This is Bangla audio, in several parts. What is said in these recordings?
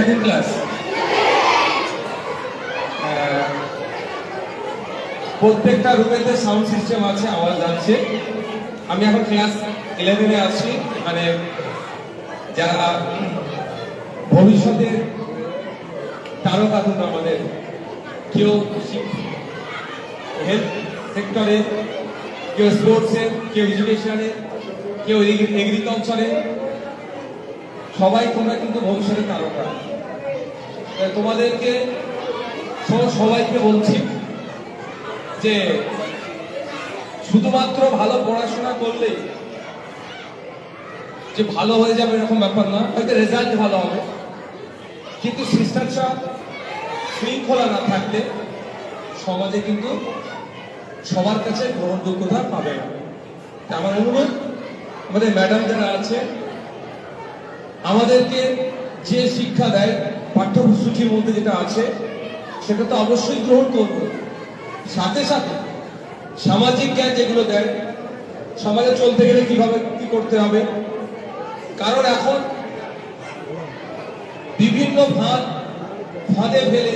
কোন ক্লাস? প্রত্যেকটা রুমেতে সাউন্ড সিস্টেম আছে, আওয়াজ যাচ্ছে। আমি এখন ক্লাস 11-এ আছি। মানে যারা ভবিষ্যতের তারকা তোমরা আমাদের, কেউ হেলথ সেক্টরে, কেউ স্পোর্টসে, কেউ এডুকেশনে, কেউ এগ্রিকালচারে, সবাই তোমরা কিন্তু ভবিষ্যতের তারকা। তোমাদেরকে সবাইকে বলছি যে শুধুমাত্র ভালো পড়াশোনা করলেই যে ভালো হয়ে যাবে এরকম ব্যাপার না। হয়তো রেজাল্ট ভালো হবে, কিন্তু শিষ্টাচার শৃঙ্খলা না থাকলে সমাজে কিন্তু সবার কাছে গ্রহণযোগ্যতা পাবে না। আমার অনুরোধ, আমাদের ম্যাডাম যারা আছে আমাদেরকে যে শিক্ষা দেয় পাঠ্যসূচির মধ্যে যেটা আছে সেটা তো অবশ্যই গ্রহণ করব, সাথে সাথে সামাজিক জ্ঞান যেগুলো দেয়, সমাজে চলতে গেলে কিভাবে কি করতে হবে। কারণ এখন বিভিন্ন ফাঁদে ফেলে,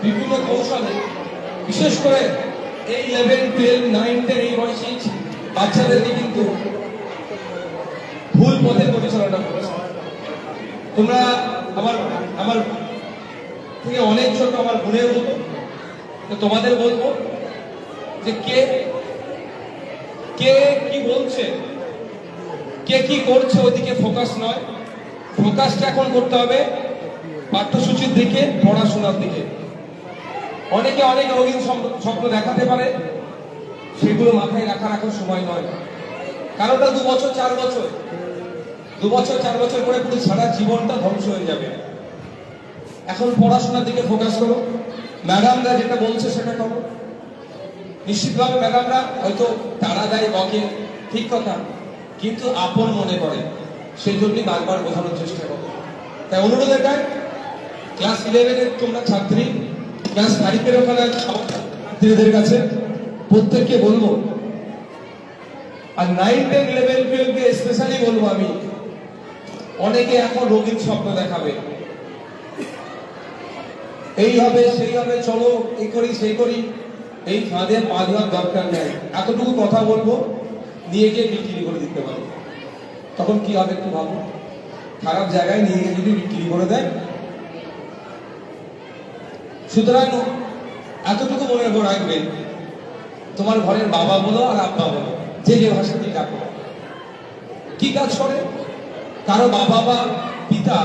বিভিন্ন কৌশলে, বিশেষ করে এই 11, 12, 9, 10 এই বয়সী বাচ্চাদেরকে কিন্তু ভুল পথে পরিচালনা করেছে। তোমরা আমার থেকে অনেক ছোট, আমার বোনের মতো, তোমাদের বলবো যে কে কি বলছে, কে কি করছে ওইদিকে ফোকাস নয়, ফোকাসটা এখন করতে হবে পাঠ্যসূচির দিকে, পড়াশোনার দিকে। অনেকে অনেক রঙিন স্বপ্ন দেখাতে পারে, সেগুলো মাথায় রাখার এখন সময় নয়। কারণটা 2 বছর 4 বছর, 2 বছর 4 বছর পরে পুরো সারা জীবনটা ধ্বংস হয়ে যাবে। এখন পড়াশোনার দিকে ফোকাস করো। ম্যাডামরা যেটা বলছে সেটা করো। নিশ্চিতভাবে ম্যাডামরা হয়তো তারা দেয়, বকে, ঠিক কথা, কিন্তু আপন মনে করে, সেই জন্যই বারবার বোঝানোর চেষ্টা করো। তাই অনুরোধ এটাই, ক্লাস 11-এর তোমরা ছাত্রী, ক্লাস 5-এর ওখানে ছাত্রীদের কাছে প্রত্যেককে বলবো, আর 9, 10, 11, 12-কে স্পেশালি বলবো আমি, অনেকে এখন রঙিন স্বপ্ন দেখাবে, এই হবে সেই হবে, চলো এই করি সেই করি, এই ফাঁদে পা দেওয়ার দরকার নেই। এতটুকু কথা বলবো, নিয়ে গিয়ে বিক্রি করে দিতে পারো। তখন কি হবে একটু ভাবো, খারাপ জায়গায় নিয়ে গিয়ে যদি বিক্রি করে দেয়। সুতরাং এতটুকু মনে রাখবে, তোমার ঘরের বাবা বলো আর আব্বা বলো, যে ভাষা দিয়ে ডাকো, কি কাজ করে, কারো বাবা বা পিতা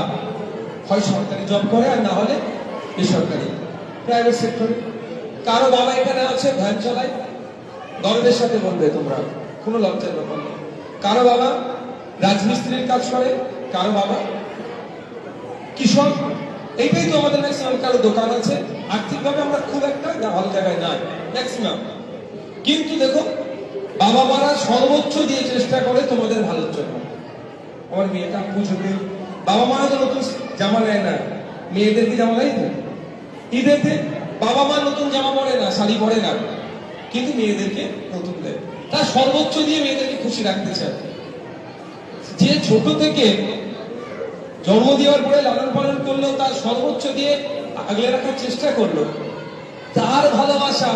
হয় সরকারি জব করে, আর না হলে বেসরকারি প্রাইভেট সেক্টরে। কারো বাবা এখানে আছে ভ্যান চালায়, গর্বের সাথে বলবে তোমরা, কোনো লজ্জার ব্যাপার নেই। কারো বাবা রাজমিস্ত্রির কাজ করে, কারো বাবা কৃষক, এইটাই তো আমাদের ম্যাক্সিমাম। কারো দোকান আছে। আর্থিকভাবে আমরা খুব একটা ভালো জায়গায় নাই ম্যাক্সিমাম, কিন্তু দেখো বাবা মারা সর্বোচ্চ দিয়ে চেষ্টা করে তোমাদের ভালোর জন্য। আমার মেয়েটা পুজোতে বাবা মারা তো নতুন জামা নেয় না, মেয়েদেরকে জামা নেয় তো ঈদেতে, বাবা মা নতুন জামা পরে না, শাড়ি পরে না, কিন্তু মেয়েদেরকে নতুন দেয়। তার সর্বোচ্চ দিয়ে মেয়েদেরকে খুশি রাখতে চায়। যে ছোট থেকে জন্ম দেওয়ার পরে লালন পালন করলো, তার সর্বোচ্চ দিয়ে আগলে রাখার চেষ্টা করলো, তার ভালোবাসা,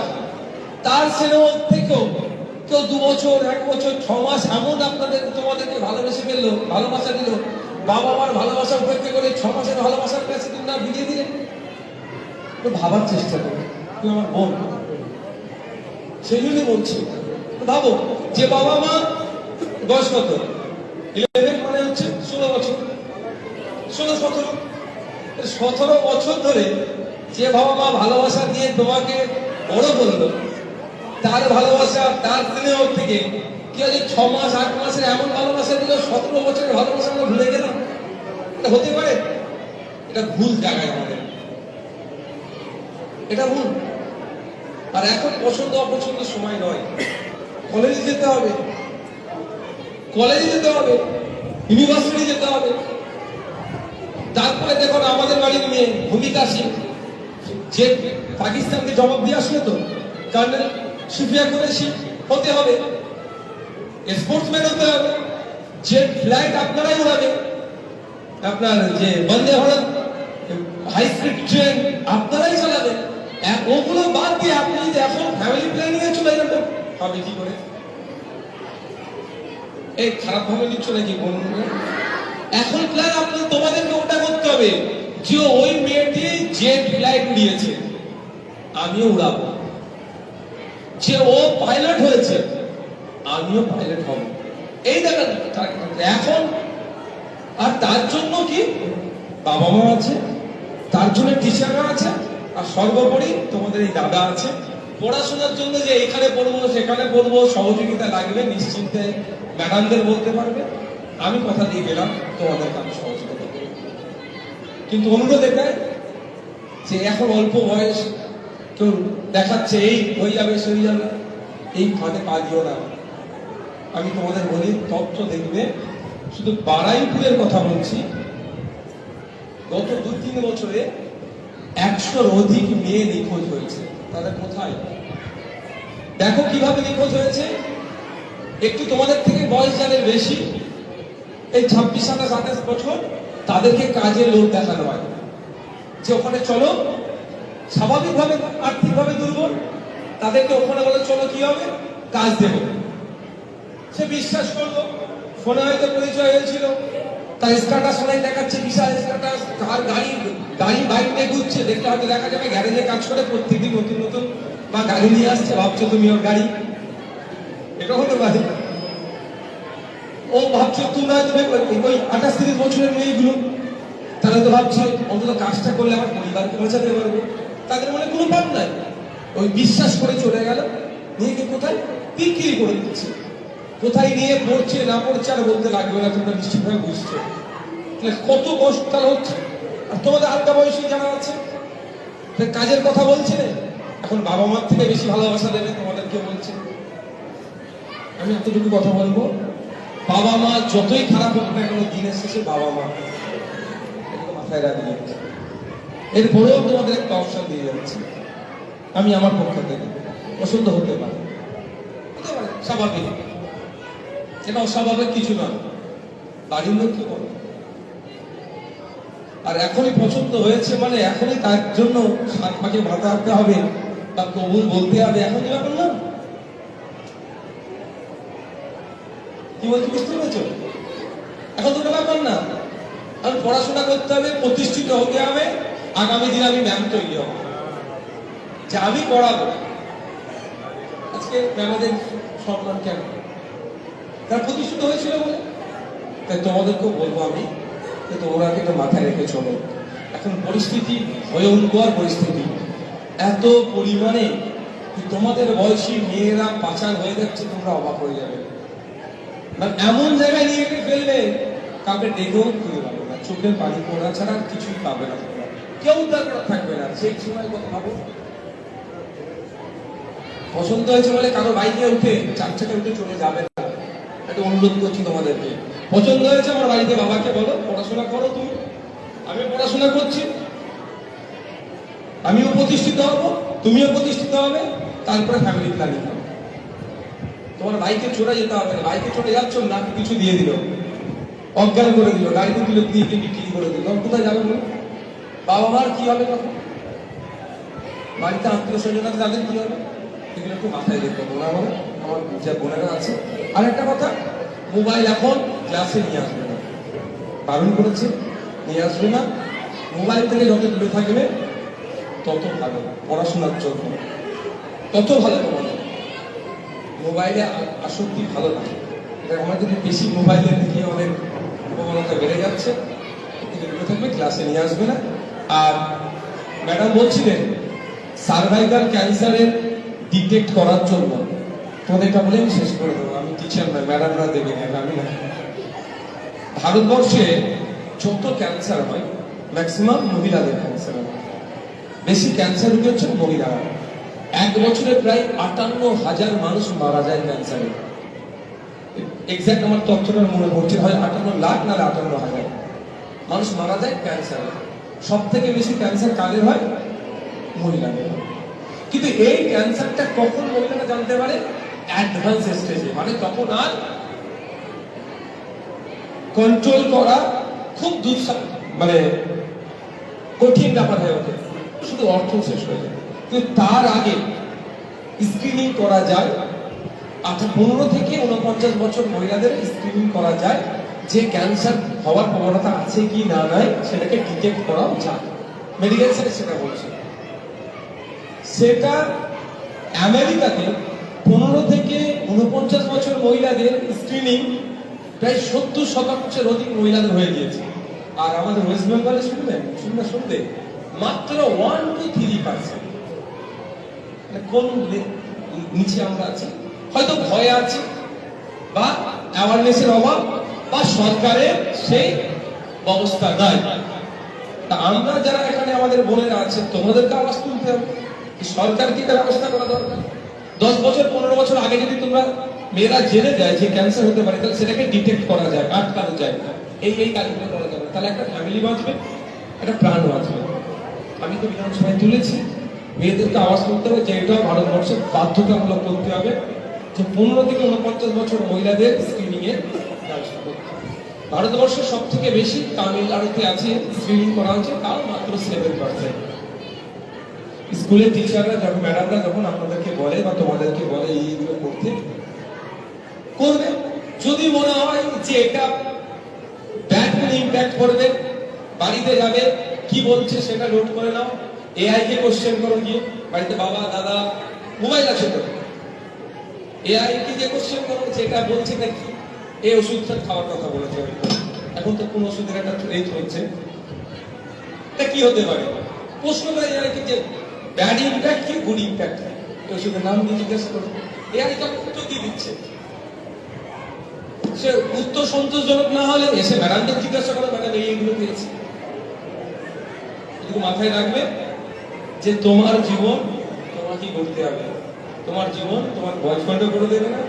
তার স্নেহ থেকেও কেউ 2 বছর 1 বছর 6 মাস এমন তোমাদেরকে ভালোবেসে ফেললো, ভালোবাসা দিল, বাবা মার ভালোবাসা উপেক্ষা করে 6 মাসের ভালোবাসার কাছে তোমরা বিলিয়ে দিলে। ভাবার চেষ্টা করো, তুই আমার বোন, সেই জন্য বলছি। ভাবো যে বাবা মা বয়স কত, 11 মানে হচ্ছে 16 বছর, 17 বছর ধরে যে বাবা মা ভালোবাসা দিয়ে তোমাকে বড় করলো, তার ভালোবাসা, তার স্নেহ থেকে কি হচ্ছে 6 মাস 8 মাসের এমন ভালোবাসা দিল, 17 বছরের ভালোবাসা আমরা ভুলে গেলাম। এটা হতে পারে? এটা ভুল জায়গায় আমাদের, এটা ভুল। আর এখন পছন্দ অপছন্দ সময় নয়, কলেজে যেতে হবে, ইউনিভার্সিটি যেতে হবে। তারপরে দেখুন আমাদের বাড়ির মেয়ে ভূমিকা সিং, যে পাকিস্তানকে জবাব দিয়ে আসলে তো কর্নেল সুফিয়া কুরেশি হতে হবে, স্পোর্টসম্যান হতে হবে, যে ফ্লাইট আপনারাই উড়াবে, আপনার যে Vande Bharat high speed train আপনারাই চালাবেন। ওগুলো বাদ দিয়ে আপনি যদি এখন ফ্যামিলি প্ল্যানিং এ চলে যাবেন, হবে কি করে? এই খারাপ ভাবে নিচ্ছ নাকি বন্ধুরা? এখন প্ল্যান আপনার, তোমাদেরকে ওটা করতে হবে যে ওই মেয়েটি জেট ফ্লাইট উড়িয়েছে, আমিও উড়াবো। যে ও পাইলট হয়েছে, আমিও পাইলট হব। এই দেখেন এখন। আর তার জন্য কি বাবা মা আছে, তার জন্য টিচাররা আছে, আর সর্বোপরি তোমাদের এই দাদা আছে। পড়াশোনার জন্য যে এখানে পড়বো সেখানে পড়বো সহযোগিতা লাগবে, নিশ্চিন্তে ম্যাডামদের বলতে পারবে। আমি কথা দিয়ে গেলাম তোমাদেরকে আমি সহযোগিতা করব। কিন্তু অনুরোধ এটাই যে এখন অল্প বয়স, কেউ দেখাচ্ছে এই হয়ে যাবে সে হয়ে যাবে, এই ফাঁদে পা দিও না। আমি তোমাদের বলি, তথ্য দেখবে, শুধু বারাইপুরের কথা বলছি, গত 2-3 বছরে 100-র অধিক মেয়ে নিখোঁজ হয়েছে। তাদের কোথায়? দেখো কিভাবে নিখোঁজ হয়েছে। একটু তোমাদের থেকে বয়স যাদের বেশি, এই 26, 27, 28 বছর, তাদেরকে কাজের লোক দেখানো হয় যে ওখানে চলো। স্বাভাবিকভাবে আর্থিকভাবে দুর্বল, তাদেরকে ওখানে বলে চলো, কি হবে, কাজ দেবে। সে বিশ্বাস করলো, ফোনে হয়তো পরিচয় হয়েছিল, তার স্ট্যাটাস শোনাই দেখাচ্ছে, বিশাল স্ট্যাটাস, তার গাড়ি বাইক নিয়ে ঘুরছে, দেখতে হয়তো দেখা যাবে গ্যারেজে কাজ করে প্রত্যেকদিন নতুন নতুন বা গাড়ি নিয়ে আসছে, ভাবছো তুমি ওর গাড়ি। এটা হতে পারে। ও ভাবছো তোমরা ওই 28-30 বছরের মেয়েগুলো, তারা তো ভাবছে অন্তত কাজটা করলে আমার পরিবারকে বোঝাতে পারবো। তাদের মনে কোনো পাপ নাই, ওই বিশ্বাস করে চলে গেল, নিয়ে গিয়ে কোথায় বিক্রি করে দিচ্ছে। কোথায় নিয়ে পড়ছে না পড়ছে আর বলতে লাগবে না, তোমরা নিশ্চিতভাবে বুঝছো কত কষ্ট তার হচ্ছে। আর তোমাদের হালকা বয়সী যারা আছে, কাজের কথা বলছে, এখন বাবা মার থেকে বেশি ভালোবাসা দেবে তোমাদেরকে বলছে। আমি এতটুকু কথা বলবো, বাবা মা যতই খারাপ হোক না কেন, দিনের শেষে বাবা মা, মাথায় রাখবে। এরপরেও তোমাদের একটা অপশন দিয়ে যাচ্ছে, আমি আমার পক্ষ থেকে। পছন্দ হতে পারে, স্বাভাবিক, এটা অস্বাভাবিক কিছু না। বাড়ির লোক কি বলে, আর এখনই পছন্দ হয়েছে মানে এখনই তার জন্য সাত পাকে ভাতা আনতে হবে বা কবুল বলতে হবে, এখনই ব্যাপার না। কি বলছি বুঝতে পেরেছো? এখন দুটো ব্যাপার না। আমি পড়াশোনা করতে হবে, প্রতিষ্ঠিত হতে হবে, আগামী দিনে আমি ম্যাম তৈরি হব, যে আমি পড়াবো। আজকে ম্যামেদের সম্মান কেন? তারা প্রতিষ্ঠিত হয়েছিল বলে। তাই তোমাদেরকেও বলবো আমি, তোমরা কিন্তু মাথায় রেখে চলো। এখন পরিস্থিতি ভয়ঙ্কর পরিস্থিতি, এত পরিমাণে তোমাদের বয়সী মেয়েরা পাচার হয়ে যাচ্ছে, তোমরা অবাক হয়ে যাবে। মানে এমন জায়গায় নিয়ে ফেলবে, কাউকে ডেকেও খুঁজে পাবে না, চোখের পানি পড়া ছাড়া কিছুই পাবে না, কেউ দরকার থাকবে না। সেই সময় কথা ভাবো, পছন্দ হয়েছে বলে কারো বাইকে উঠে 4 চাকায় উঠে চলে যাবে না। একটা অনুরোধ করছি তোমাদেরকে, পছন্দ হয়েছে আমার বাড়িতে বাবাকে বলো পড়াশোনা করো তুমি, আমি পড়াশোনা করছি, আমিও প্রতিষ্ঠিত হব, তুমিও প্রতিষ্ঠিত হবে, তারপরে ফ্যামিলি প্ল্যানিং হবে। তোমার বাইকে চড়ে যেতে হবে না, বাইকে চড়ে যাচ্ছ না, কিছু দিয়ে দিল, অজ্ঞান করে দিল, গাড়িতে তুলে দিয়ে বিক্রি করে দিল, কোথায় যাবে বলো? বাবা মার কি হবে তখন? বাড়িতে আত্মীয় স্বজন আছে, তাদের কি হবে? এগুলো একটু মাথায় রেখে বোনা বলে আমার যে বোনেরা আছে। আর একটা কথা, মোবাইল এখন ক্লাসে নিয়ে আসবে না, বারণ করেছে, নিয়ে আসবে না। মোবাইল থেকে যত দূরে থাকবে তত ভালো, পড়াশোনার জন্য তত ভালো। তোমাদের মোবাইলে আসক্তি ভালো না, আমাদের বেশি মোবাইলের দিকে অনেক প্রবণতা বেড়ে যাচ্ছে। দূরে থাকবে, ক্লাসে নিয়ে আসবে না। আর ম্যাডাম বলছিলেন সার্ভাইকাল ক্যান্সারের ডিটেক্ট করার জন্য, তোমাদের এটা বলে আমি শেষ করে দেবো, আমি টিচার নয়, ম্যাডামরা দেবেন, আমি না। ভারতবর্ষে যত ক্যান্সার হয় ম্যাক্সিমাম মহিলাদের ক্যান্সার হয়, বেশি ক্যান্সার রোগী হচ্ছে মহিলারা। 1 বছরে প্রায় 58,000 মানুষ মারা যায় ক্যান্সারে। এক্সাক্ট আমার তথ্যটা মনে পড়ছে, হয় 58 লাখ না 58,000 মানুষ মারা যায় ক্যান্সারে। সব থেকে বেশি ক্যান্সার কাদের হয়? মহিলাদের। কিন্তু এই ক্যান্সারটা কখন মহিলারা জানতে পারে? অ্যাডভান্স স্টেজে, মানে তখন আর কন্ট্রোল করা খুব মানে কঠিন ব্যাপার হয়ে ওঠে, শুধু অর্থ শেষ হয়ে যায়। কিন্তু তার আগে স্ক্রিনিং করা যায়, 15 থেকে 49 বছর মহিলাদের স্ক্রিনিং করা যায়, যে ক্যান্সার হওয়ার প্রবণতা আছে কি না নাই সেটাকে ডিটেক্ট করাও যায়। মেডিকেল সায়েন্স সেটা বলছে। সেটা আমেরিকাতে 15 থেকে 49 বছর মহিলাদের স্ক্রিনিং প্রায় 70% অধিক মহিলাদের হয়ে গিয়েছে। আর আমাদের ওয়েস্ট বেঙ্গলে শুনতে মাত্র 1 to 3%। কোন নিচে আমরা আছি? হয়তো ভয় আছে, বা অ্যাওয়ারনেসের অভাব, বা সরকারের সেই ব্যবস্থা নাই। তা আমরা যারা এখানে আমাদের বোনেরা আছে, তোমাদেরকে আওয়াজ তুলতে হবে, সরকারকে এটা ব্যবস্থা করা দরকার। 10 বছর 15 বছর আগে যদি তোমরা মেয়েরা জেনে যায় যে ক্যান্সার হতে পারে, তাহলে সেটাকে ডিটেক্ট করা যায়, আটকানো যায়, এই কাজগুলো করা যাবে, তাহলে একটা ফ্যামিলি বাঁচবে, একটা প্রাণ বাঁচবে। আমি তো বিধানসভায় তুলেছি, মেয়েদেরকে আওয়াজ করতে হবে যে এটা ভারতবর্ষের বাধ্যতামূলক করতে হবে যে 15 থেকে 49 বছর মহিলাদের স্ক্রিনিং এর ব্যবস্থা করতে হবে। ভারতবর্ষের সব থেকে বেশি তামিলনাড়ুতে আছে স্ক্রিনিং করা হচ্ছে, তাও মাত্র 7%। স্কুলের টিচাররা যখন, ম্যাডামরা যখন আপনাদেরকে বলে বা তোমাদেরকে বলে এইগুলো করতে, করবে। যদি মনে হয় যে এটা ব্যাড কোনো ইম্প্যাক্ট করবে, বাড়িতে যাবে, কি বলছে সেটা নোট করে নাও, এআই কে কোশ্চেন করো গিয়ে, বাড়িতে বাবা দাদা মোবাইল আছে তো, এআই কে যে কোশ্চেন করো যেটা বলছে নাকি এই ওষুধটা খাওয়ার কথা বলেছে, এখন তো কোন ওষুধের একটা রেট হচ্ছে, এটা কি হতে পারে, প্রশ্ন করে এআই কে যে ব্যাড ইম্প্যাক্ট কি গুড ইম্প্যাক্ট, এই ওষুধের নাম দিয়ে জিজ্ঞাসা করো, এআই তো উত্তর দিয়ে দিচ্ছে। সে উত্তর সন্তোষজনক না হলে এসে ম্যাডামকে জিজ্ঞাসা করো, ম্যাডাম এইগুলো পেয়েছি। মাথায় রাখবে যে তোমার জীবন তোমাকে করতে হবে। তোমার জীবন তোমার বয়ফ্রেন্ডও করে দেবে না,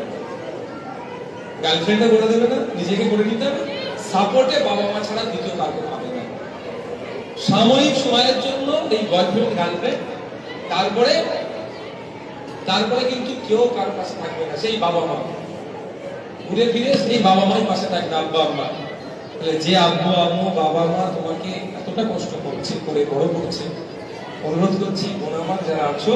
গার্লফ্রেন্ডও করে দেবে না, নিজেকে করে নিতে হবে। সাপোর্টে বাবা মা ছাড়া দ্বিতীয় কাউকে পাবে না। সাময়িক সময়ের জন্য এই বয়ফ্রেন্ড গার্লফ্রেন্ড, তারপরে কিন্তু কেউ কারোর পাশে থাকবে না, সেই বাবা মা ঘুরে ফিরে সেই বাবা মাই পাশে থাকবে, আব্বা আম্মা। যে আব্বু আম্মু বাবা মা তোমাকে এতটা কষ্ট করছে, করে বড় করছে, অনুরোধ করছি বোন আমার যারা আছো,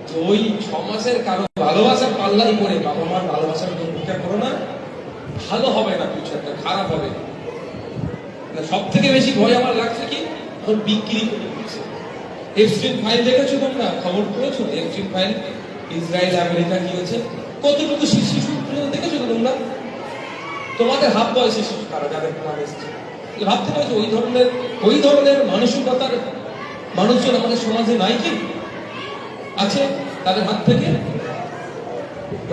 যে ওই 6 মাসের কারো ভালোবাসার পাল্লাই করে বাবা মার ভালোবাসার পরীক্ষা করো না, ভালো হবে না, কিছু একটা খারাপ হবে। সব থেকে বেশি ভয় আমার লাগছে কি, এখন বিক্রি করে দিচ্ছে। এফস্টিন ফাইল দেখেছো তোমরা, খবর পড়েছো? এফস্টিন ফাইল, ইসরায়েল আমেরিকা কি হয়েছে, কতটুকু শিশু দেখেছো তোমরা? তোমাদের হাফ বয়সে শিশু কারা যাদের নাম এসছে, ভাবতে পারছো ওই ধরনের মানসিকতার মানুষজন আমাদের সমাজে নাই কি আছে? তাদের হাত থেকে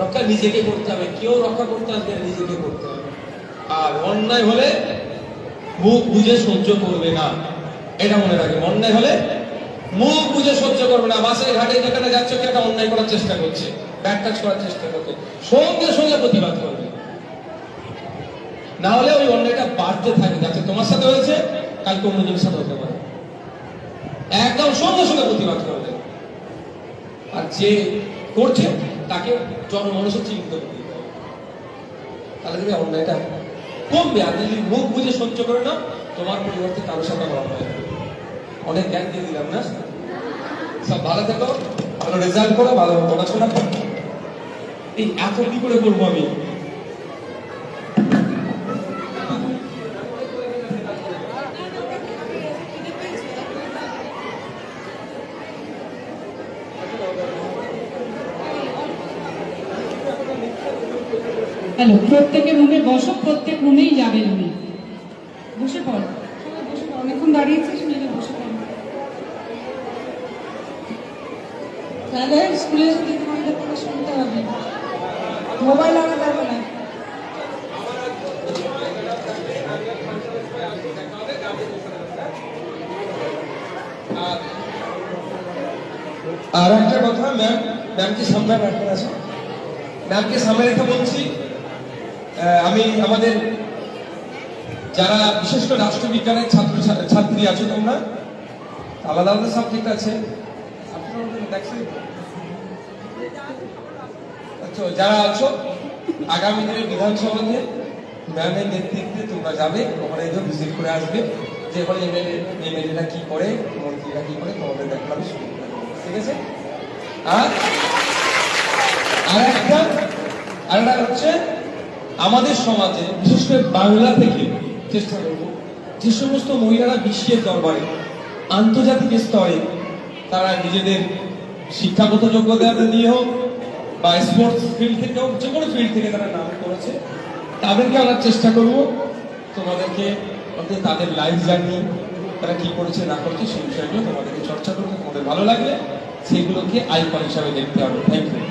রক্ষা নিজেকে করতে হবে, কেউ রক্ষা করতে আসবে, নিজেকে করতে হবে। আর অন্যায় হলে মুখ বুঝে সহ্য করবে না, এটা মনে রাখবে। অন্যায় হলে মুখ বুঝে সহ্য করবে না। বাসে ঘাটে যেখানে যাচ্ছে, কেউ একটা অন্যায় করার চেষ্টা করছে, ব্যাক টাচ করার চেষ্টা করছে, সঙ্গে সঙ্গে প্রতিবাদ করবে, না হলে ওই অন্যায়টা বাড়তে থাকে, যাতে তোমার সাথে হয়েছে কালকে অন্যজনের সাথে হতে পারে, একদম সঙ্গে সঙ্গে প্রতিবাদ করবে। আর যে করছে তাকে জনমানুষের চিহ্নিত করতে হবে, তাহলে যদি অন্যায়টা কমবে। আর যদি মুখ বুঝে সহ্য করে না, তোমার পরিবর্তে কারোর সাথে অন্যায়। অনেক জ্ঞান দিয়ে দিলাম না? সব ভালো থেকো, ভালো রেজাল্ট করো, ভালো পড়াশোনা করো। এই এত কি করে করবো আমি? হ্যালো, প্রত্যেকে রুমে বসো, প্রত্যেক রুমেই যাবে উনি। বসে পড়, বসে পড়, অনেকক্ষণ দাঁড়িয়েছিস, মেয়েরা বসে পড়। তাহলে স্কুলে যদি তোমাদের পড়া শুনতে হবে, মোবাইল আনা যাবে না। আর একটা কথা, ম্যামকে সামনে রাখতে আছে, ম্যামকে সামনে রেখে বলছি, আমি আমাদের যারা বিশেষ করে রাষ্ট্রবিজ্ঞানের ছাত্রী আছো তোমরা, আলাদা আলাদা সাবজেক্ট আছে, যারা আছো আগামী দিনে বিধানসভাতে ম্যামের নেতৃত্বে তোমরা যাবে, ওখানে ভিজিট করে আসবে, যে হল এমএলএরা কি করে, মন্ত্রীরা কি করে, তোমাদের দেখাবে শুরু করে। ঠিক আছে? আর একটা হচ্ছে আমাদের সমাজে বিশেষ করে বাংলা থেকে চেষ্টা করব যে সমস্ত মহিলারা বিশ্বের দরবারে আন্তর্জাতিক স্তরে তারা নিজেদের শিক্ষাগত যোগ্যতা দিয়ে হোক বা স্পোর্টস ফিল্ড থেকে হোক, যে কোনো ফিল্ড থেকে তারা নাম করেছে, তাদেরকে আমরা চেষ্টা করব তোমাদেরকে তাদের লাইফ জার্নি, তারা কি করেছে না করেছে সেই বিষয়গুলো তোমাদেরকে চর্চা করতে, তোমাদের ভালো লাগলে সেগুলোকে আইকন হিসাবে দেখতে হবে। Thank you.